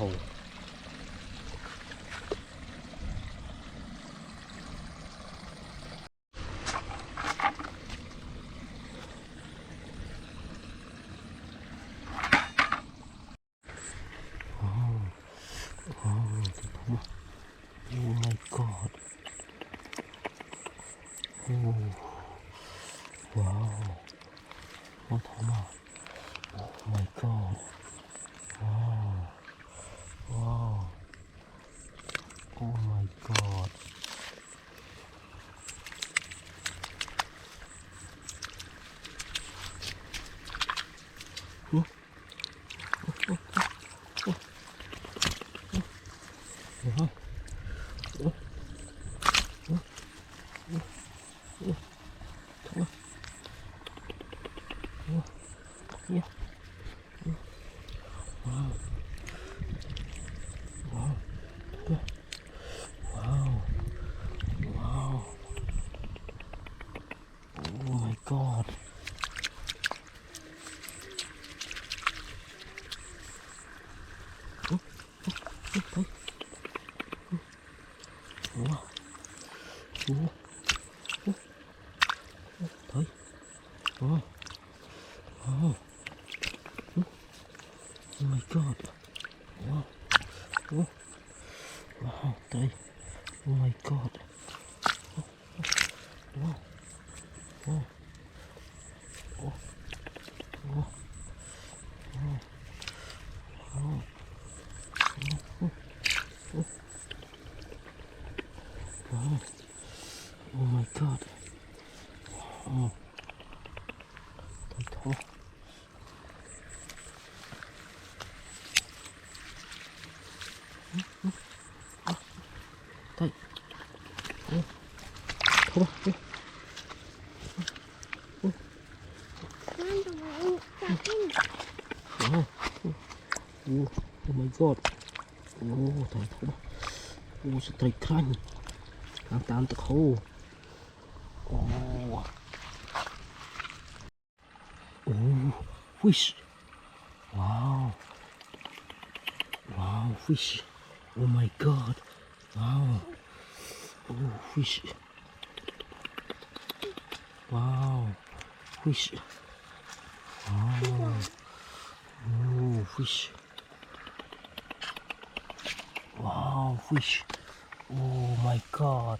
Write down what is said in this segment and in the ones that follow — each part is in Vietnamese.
khô. Oh my god. Oh. Wow. What Oh my god. Wow. Wow. Oh my god. Huh? Wow. Yeah. Wow. Wow. Wow. Wow. Oh my god. Wow. Thấy. Wow. Wow. Oh my god. Wow. Wow. Wow. Thấy. Oh my god. Wow. Wow. Oh. Wow. Wow. Wow. Wow. Oh my god. Oh. Thấy thôi. Thấy. Thôi. Thôi. Oh my god. Thấy thôi. Sẽ thấy khanh. Đang tam tật khô. Fish. Wow. Wow, fish. Oh my god. Wow. Oh, fish. Wow. Fish. Wow. Oh, fish. Wow, fish. Oh my god.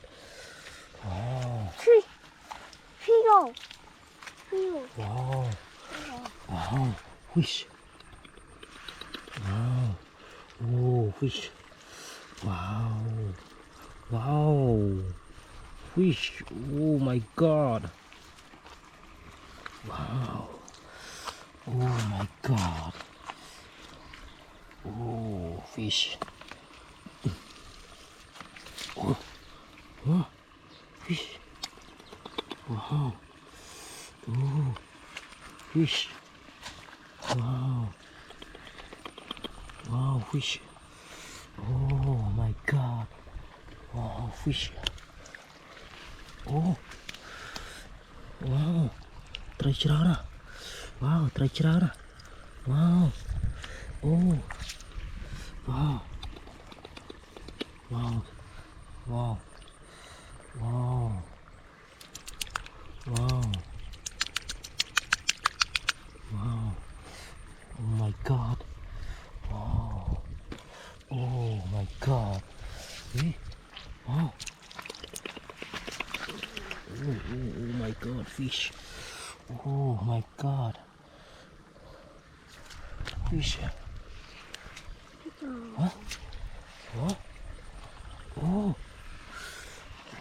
Wow. Figo. Wow. Wow, fish. Wow. Oh, fish. Wow. Wow. Fish. Oh my god. Wow. Oh my god. Oh, fish. Oh, oh, fish. Wow. Oh, fish. Wow. Wow, fish. Oh my god. Wow, fish. Oh. Wow.ត្រីច្រើនណាស់ Wow, ត្រីច្រើនណាស់ Wow. Oh. Wow. Wow. Wow. Wow. Wow. Wow. Oh my god. Wow. Oh my god. Hey. Wow. Oh my god, fish. Oh my god. Fish. What? What? Oh.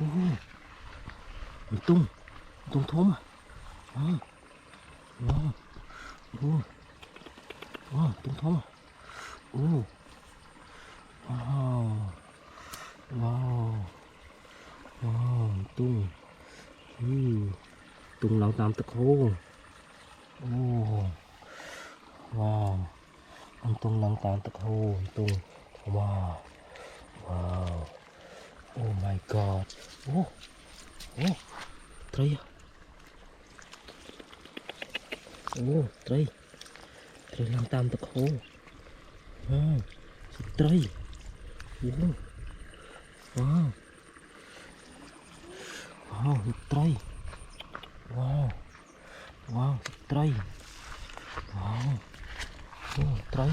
Oh. Mình tung thốn à. Wow. Wow. Oh. Wow, tung thốn à. Oh. Wow. Wow. Wow, tung. Tung lao tam tật khô. Oh. Wow. Ông tung lao tam tật khô. Tung. Wow. Wow. Oh my god. Oh. Oh.ត្រី. Oh,ត្រី.ត្រីlao tam tật khô. Wow. Trời. Wow. Wow, trời. Wow. Wow, trời. Wow. Trời.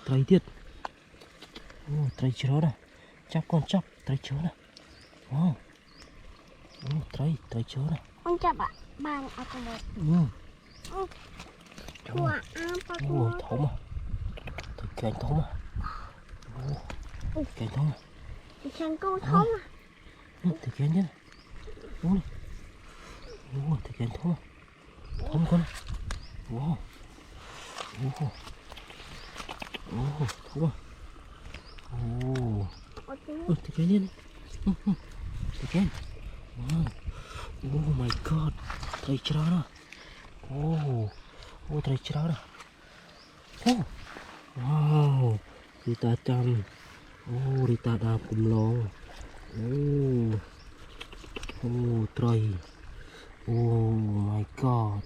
Trời tiết. Trời chứa này. Chắp con chắp, trời chứa này. Wow. Trời chứa này. Con chập ạ. Bàn ở cùng một. Chùa apa cùng Thấu mà. Thầy kèn thấu mà. Kèn thấu mà. Chẳng câu thông à. Thầy kèn chứ. Thầy kèn thấu mà. Thấu con. Wow. Thấu mà. Thầy kèn đi. Thầy kèn. Wow. Oh my god. Thầy chứa đó. Thầy chứa đó. Wow. Đi ta chăm. Đi ta đạp cùng lòng. Trời. Oh my god.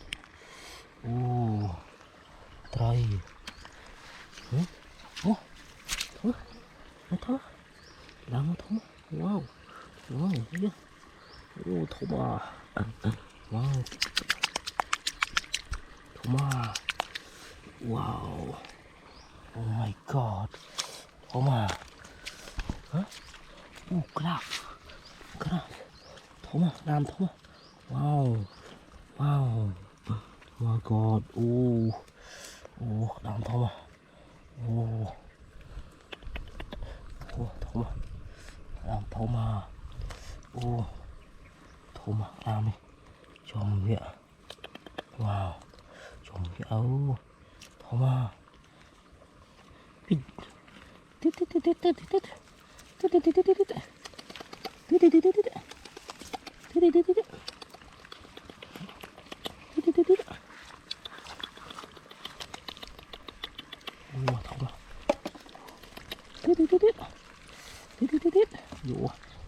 Trời. Nó thấm. Làm nó thấm. Wow. Thấy chưa? Thấm à. Wow. Thấm à. Wow. Oh my god. Thấm à. Hả? Crab. Thấm à. Làm thấm à. Wow. My god. Làm thấm à. Thấm à. Làm thấm à. Thấm à. Làm đi. Chồm miệng. Wow. Chồm miệng. Thấm à.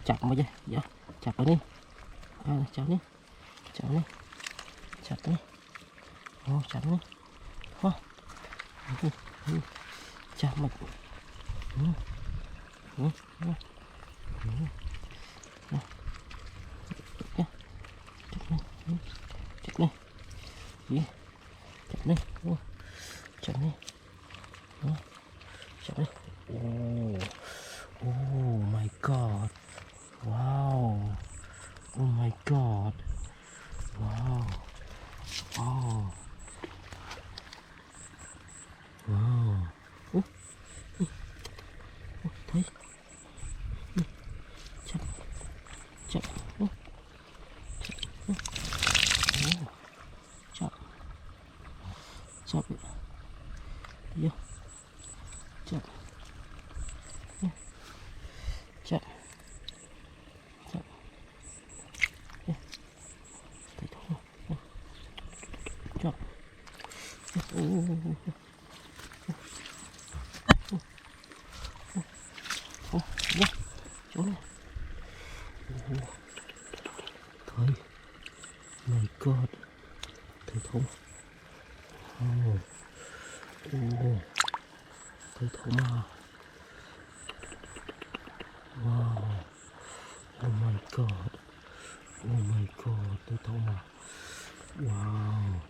Chặt mà chứ, dạ, chặt vào đi, chặt đi, chặt đi, chặt đi, chặt đi, chặt mà, chặt đi, oh my god, wow, oh my god, wow, thấy, chặt, chặt, vô, chặt, Thôi, my god, thầy thống, thầy thống à, wow, oh my god, thầy thống à, wow.